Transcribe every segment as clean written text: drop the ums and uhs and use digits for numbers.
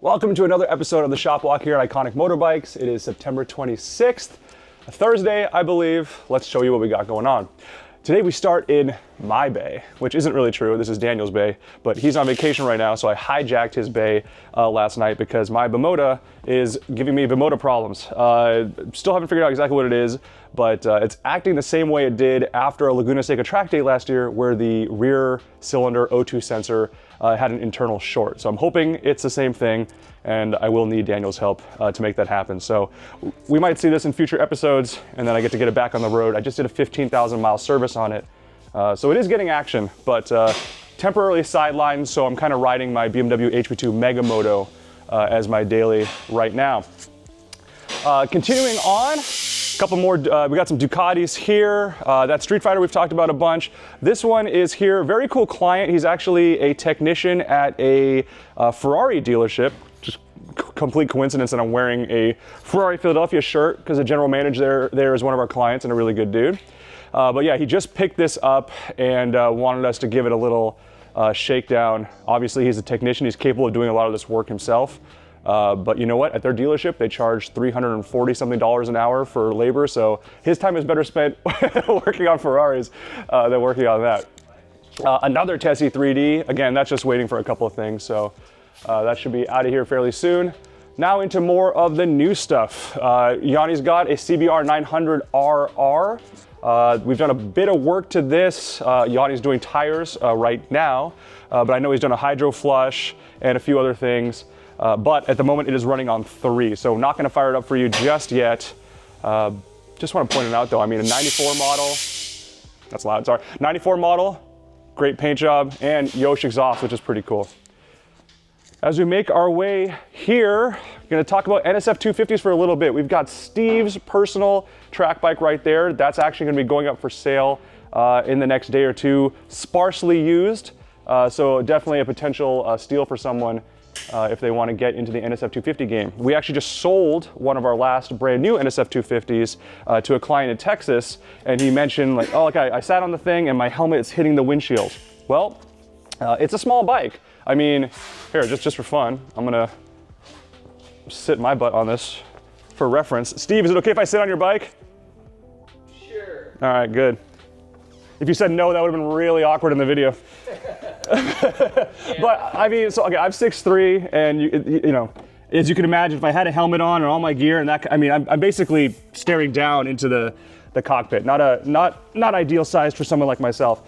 Welcome to another episode of the Shop Walk here at Iconic Motorbikes. It is September 26th, a Thursday, I believe. Let's show you what we got going on. Today we start in my bay, which isn't really true. This is Daniel's bay, but he's on vacation right now, so I hijacked his bay last night because my Bimota is giving me Bimota problems. Still haven't figured out exactly what it is, but it's acting the same way it did after a Laguna Seca track day last year where the rear cylinder O2 sensor had an internal short. So I'm hoping it's the same thing, and I will need Daniel's help to make that happen. So we might see this in future episodes, and then I get to get it back on the road. I just did a 15,000 mile service on it. So it is getting action, but temporarily sidelined, so I'm kind of riding my BMW HP2 Mega Moto as my daily right now. Continuing on, a couple more, we got some Ducatis here. That Street Fighter we've talked about a bunch. This one is here, very cool client. He's actually a technician at a Ferrari dealership. Just complete coincidence that I'm wearing a Ferrari Philadelphia shirt because the general manager there is one of our clients and a really good dude. But yeah, he just picked this up and wanted us to give it a little shakedown. Obviously, he's a technician. He's capable of doing a lot of this work himself. But you know what? At their dealership, they charge $340 something an hour for labor. So his time is better spent working on Ferraris than working on that. Another Tessie 3D. Again, that's just waiting for a couple of things. So that should be out of here fairly soon. Now into more of the new stuff. Yanni's got a CBR 900RR. We've done a bit of work to this. Yanni's doing tires right now, but I know he's done a hydro flush and a few other things. But at the moment it is running on 3, so not gonna fire it up for you just yet. Just wanna point it out though, I mean a 94 model, that's loud, sorry. 94 model, great paint job, and Yosh exhaust, which is pretty cool. As we make our way here, we're gonna talk about NSF 250s for a little bit. We've got Steve's personal track bike right there. That's actually gonna be going up for sale in the next day or two. Sparsely used, so definitely a potential steal for someone if they wanna get into the NSF 250 game. We actually just sold one of our last brand new NSF 250s to a client in Texas, and he mentioned like, oh, okay, I sat on the thing and my helmet is hitting the windshield. Well, it's a small bike. I mean, here, just for fun, I'm gonna sit my butt on this for reference. Steve, is it okay if I sit on your bike? Sure. All right, good. If you said no, that would have been really awkward in the video. But I mean, so okay, I'm 6'3", and you know, as you can imagine, if I had a helmet on and all my gear and that, I mean, I'm basically staring down into the cockpit. Not ideal sized for someone like myself.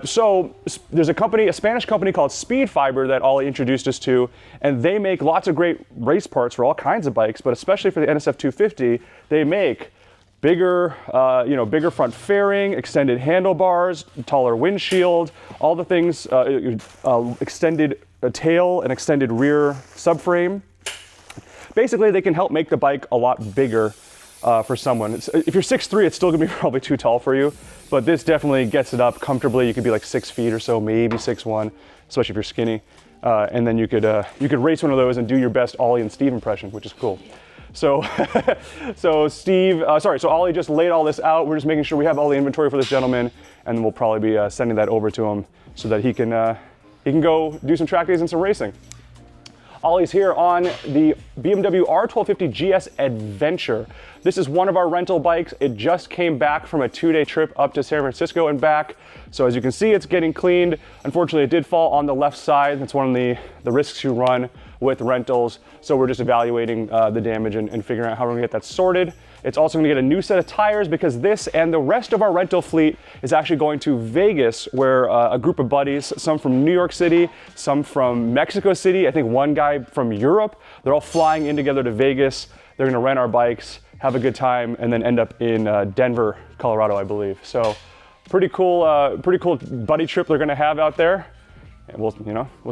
So there's a Spanish company called Speed Fiber that Ollie introduced us to, and they make lots of great race parts for all kinds of bikes, but especially for the NSF 250, they make bigger, bigger front fairing, extended handlebars, taller windshield, all the things, extended tail and extended rear subframe. Basically, they can help make the bike a lot bigger for someone. If you're 6'3", it's still gonna be probably too tall for you, but this definitely gets it up comfortably. You could be like 6 feet or so, maybe 6'1", especially if you're skinny. And then you could race one of those and do your best Ollie and Steve impression, which is cool. So, so Ollie just laid all this out. We're just making sure we have all the inventory for this gentleman, and then we'll probably be sending that over to him so that he can go do some track days and some racing. Ollie's here on the BMW R1250 GS Adventure. This is one of our rental bikes. It just came back from a 2-day trip up to San Francisco and back. So as you can see, it's getting cleaned. Unfortunately, it did fall on the left side. That's one of the risks you run with rentals. So we're just evaluating the damage and figuring out how we're gonna get that sorted. It's also gonna get a new set of tires because this and the rest of our rental fleet is actually going to Vegas, where a group of buddies, some from New York City, some from Mexico City, I think one guy from Europe, they're all flying in together to Vegas. They're gonna rent our bikes, have a good time, and then end up in Denver, Colorado, I believe. So pretty cool buddy trip they're gonna have out there. And we'll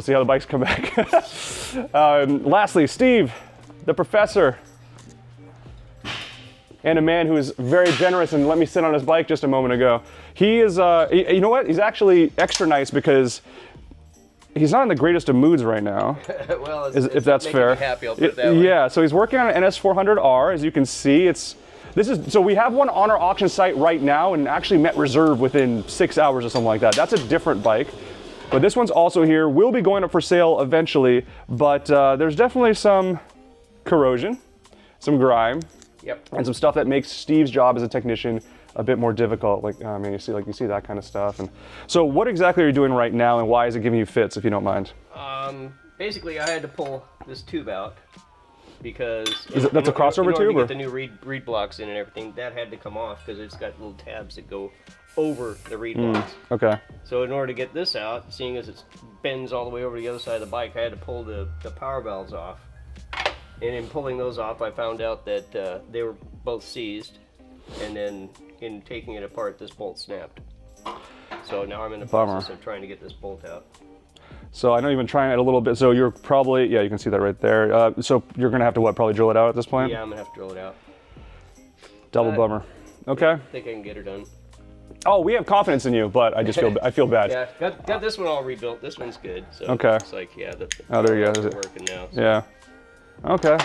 see how the bikes come back. Lastly, Steve, the professor, and a man who is very generous and let me sit on his bike just a moment ago. He is, you know what? He's actually extra nice because he's not in the greatest of moods right now. Well, if that's fair. Me happy, I'll put it that way. Yeah, so he's working on an NS400R, as you can see. So we have one on our auction site right now and actually met reserve within 6 hours or something like that. That's a different bike. But this one's also here, will be going up for sale eventually, but there's definitely some corrosion, some grime, Yep. and some stuff that makes Steve's job as a technician a bit more difficult. Like, I mean, you see that kind of stuff. And so what exactly are you doing right now, and why is it giving you fits, if you don't mind? Basically, I had to pull this tube out because that's a crossover in order tube, to or? get the new reed blocks in and everything, that had to come off because it's got little tabs that go over the reed blocks. Okay. So in order to get this out, seeing as it bends all the way over to the other side of the bike, I had to pull the power valves off. And in pulling those off, I found out that they were both seized, and then in taking it apart, this bolt snapped. So now I'm in the process of trying to get this bolt out. So I know you've been trying it a little bit, so you're probably, yeah, you can see that right there. So you're gonna have to, what, probably drill it out at this point? Yeah, I'm gonna have to drill it out. Double bummer. Okay. I think I can get her done. Oh, we have confidence in you, but I just feel bad. Yeah, got this one all rebuilt. This one's good. So Okay. it's like, yeah, Oh, there you go. It's working now. So. Yeah. Okay.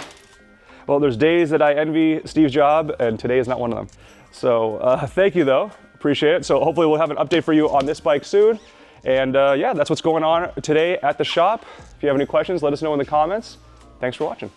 Well, there's days that I envy Steve's job, and today is not one of them. So thank you, though. Appreciate it. So hopefully we'll have an update for you on this bike soon. And yeah, that's what's going on today at the shop. If you have any questions, let us know in the comments. Thanks for watching.